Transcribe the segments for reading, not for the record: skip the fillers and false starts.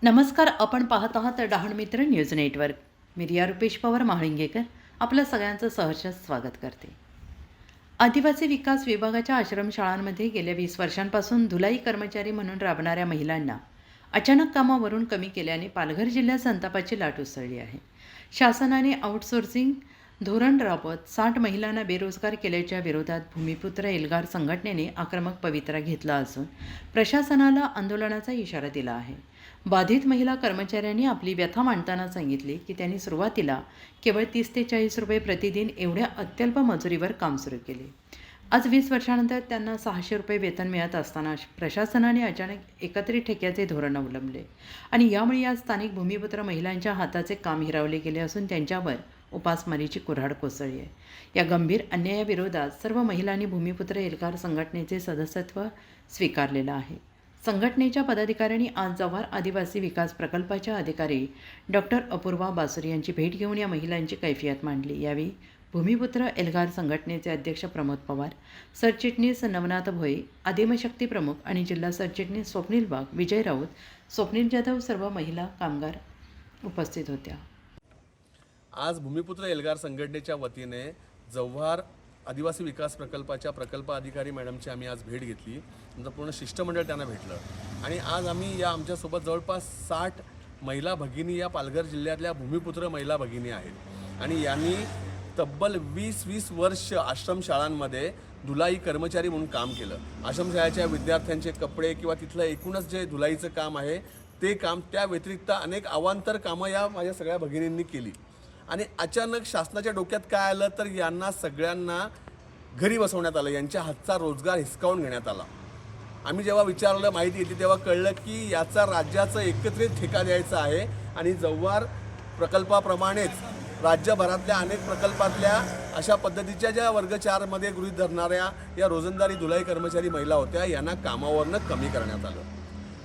नमस्कार. आपण पाहत आहात डहाण मित्र न्यूज नेटवर्क. मी रिया रुपेश पवार महाळिंगेकर आपलं सगळ्यांचं सहर्ष स्वागत करते. आदिवासी विकास विभागाच्या आश्रमशाळांमध्ये गेल्या 20 वर्षांपासून धुलाई कर्मचारी म्हणून राबणाऱ्या महिलांना अचानक कामावरून कमी केल्याने पालघर जिल्ह्यात संतापाची लाट उसळली आहे. शासनाने आउटसोर्सिंग धोरण राबवत 60 महिलांना बेरोजगार केल्याच्या विरोधात भूमिपुत्र एल्गार संघटनेने आक्रमक पवित्रा घेतला असून प्रशासनाला आंदोलनाचा इशारा दिला आहे. बाधित महिला कर्मचाऱ्यांनी आपली व्यथा मांडताना सांगितले की त्यांनी सुरुवातीला केवळ 30 ते 40 रुपये प्रतिदिन एवढ्या अत्यल्प मजुरीवर काम सुरू केले. आज 20 वर्षानंतर त्यांना 600 रुपये वेतन मिळत असताना प्रशासनाने अचानक एकत्रित ठेक्याचे धोरण अवलंबले आणि यामुळे या स्थानिक भूमिपुत्र महिलांच्या हाताचे काम हिरावले गेले असून त्यांच्यावर उपासमारीची कुऱ्हाड कोसळली आहे. या गंभीर अन्यायाविरोधात सर्व महिलांनी भूमिपुत्र एल्गार संघटनेचे सदस्यत्व स्वीकारलेलं आहे. संघटनेच्या पदाधिकाऱ्यांनी आज जव्हार आदिवासी विकास प्रकल्पाच्या अधिकारी डॉक्टर अपूर्वा बासुरी यांची भेट घेऊन या महिलांची कैफियत मांडली. यावेळी भूमिपुत्र एल्गार संघटनेचे अध्यक्ष प्रमोद पवार, सरचिटणीस नवनाथ भोये, आदिमशक्ती प्रमुख आणि जिल्हा सरचिटणीस स्वप्नील बाग, विजय राऊत, स्वप्नील जाधव सर्व महिला कामगार उपस्थित होत्या. आज भूमिपुत्र एल्गार संघटनेच्या वतीने जव्हार आदिवासी विकास प्रकल्पाच्या प्रकल्प अधिकारी मॅडमची आम्ही आज भेट घेतली. आमचं पूर्ण शिष्टमंडळ त्यांना भेटलं आणि आज आम्ही या आमच्यासोबत जवळपास 60 महिला भगिनी या पालघर जिल्ह्यातल्या भूमिपुत्र महिला भगिनी आहेत आणि यांनी तब्बल 20 वर्ष आश्रमशाळांमध्ये धुलाई कर्मचारी म्हणून काम केलं. आश्रमशाळेच्या विद्यार्थ्यांचे कपडे किंवा तिथलं एकूणच जे धुलाईचं काम आहे ते काम, त्या व्यतिरिक्त अनेक अवांतर कामं या माझ्या सगळ्या भगिनींनी केली. आणि अचानक शासनाच्या डोक्यात काय आलं तर यांना सगळ्यांना घरी बसवण्यात आलं, यांच्या हातचा रोजगार हिसकावून घेण्यात आला. आम्ही जेव्हा विचारलं, माहिती येते, तेव्हा कळलं की याचा राज्याचं एकत्रित ठेका द्यायचा आहे आणि जव्हार प्रकल्पाप्रमाणेच राज्यभरातल्या अनेक प्रकल्पातल्या अशा पद्धतीच्या ज्या वर्ग 4मध्ये गृहीत धरणाऱ्या या रोजंदारी धुलाई कर्मचारी महिला होत्या यांना कामावरनं कमी करण्यात आलं.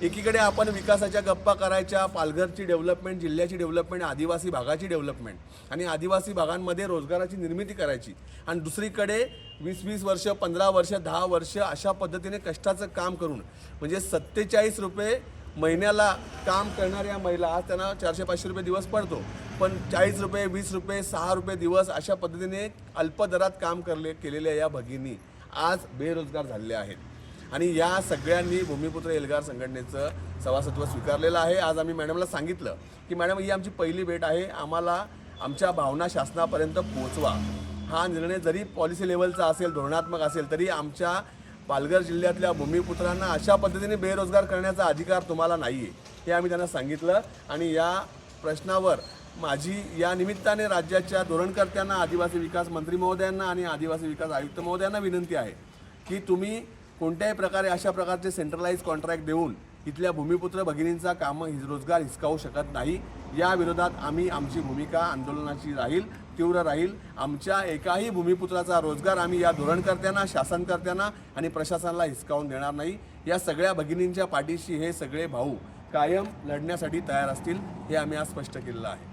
एकीकडे आपण विकासाच्या गप्पा करायच्या, पालघरची डेव्हलपमेंट, जिल्ह्याची डेव्हलपमेंट, आदिवासी भागाची डेव्हलपमेंट आणि आदिवासी भागांमध्ये रोजगाराची निर्मिती करायची आणि दुसरीकडे 20 वर्ष, 15 वर्ष, 10 वर्ष अशा पद्धतीने कष्टाचं काम करून म्हणजे 47 रुपये महिन्याला काम करणाऱ्या महिला, आज त्यांना 400-500 रुपये दिवस पडतो, पण 40 रुपये, 20 रुपये, 6 रुपये दिवस अशा पद्धतीने अल्प दरात काम केलेल्या या भगिनी आज बेरोजगार झालेल्या आहेत. आणि या सगळ्यांनी भूमिपुत्र एल्गार संघटनेचं सभासत्व स्वीकारलेलं आहे. आज आम्ही मॅडमला सांगितलं की मॅडम, ही आमची पहिली भेट आहे, आम्हाला आमच्या भावना शासनापर्यंत पोहोचवा. हा निर्णय जरी पॉलिसी लेवलचा असेल, धोरणात्मक असेल, तरी आमच्या पालघर जिल्ह्यातल्या भूमिपुत्रांना अशा पद्धतीने बेरोजगार करण्याचा अधिकार तुम्हाला नाही आहे, हे आम्ही त्यांना सांगितलं. आणि या प्रश्नावर माझी या निमित्ताने राज्याच्या धोरणकर्त्यांना, आदिवासी विकास मंत्री महोदयांना आणि आदिवासी विकास आयुक्त महोदयांना विनंती आहे की तुम्ही कोणत्याही प्रकारे अशा प्रकारचे सेंट्रलाइज कॉन्ट्रॅक्ट देऊन इथल्या भूमिपुत्र भगिनींचा रोजगार हिसकावू शकत नाही. या विरोधात आमची भूमिका आंदोलनाची राहील, तीव्र राहील. आमच्या एकाही भूमिपुत्राचा रोजगार आम्ही या धोरणकर्त्यांना, शासनकर्त्यांना आणि प्रशासनाला हिसकावून देणार नाही. या सगळ्या भगिनींच्या पाठीशी हे सगळे भाऊ कायम लढण्यासाठी तयार असतील, हे आम्ही आज स्पष्ट केलेलं आहे.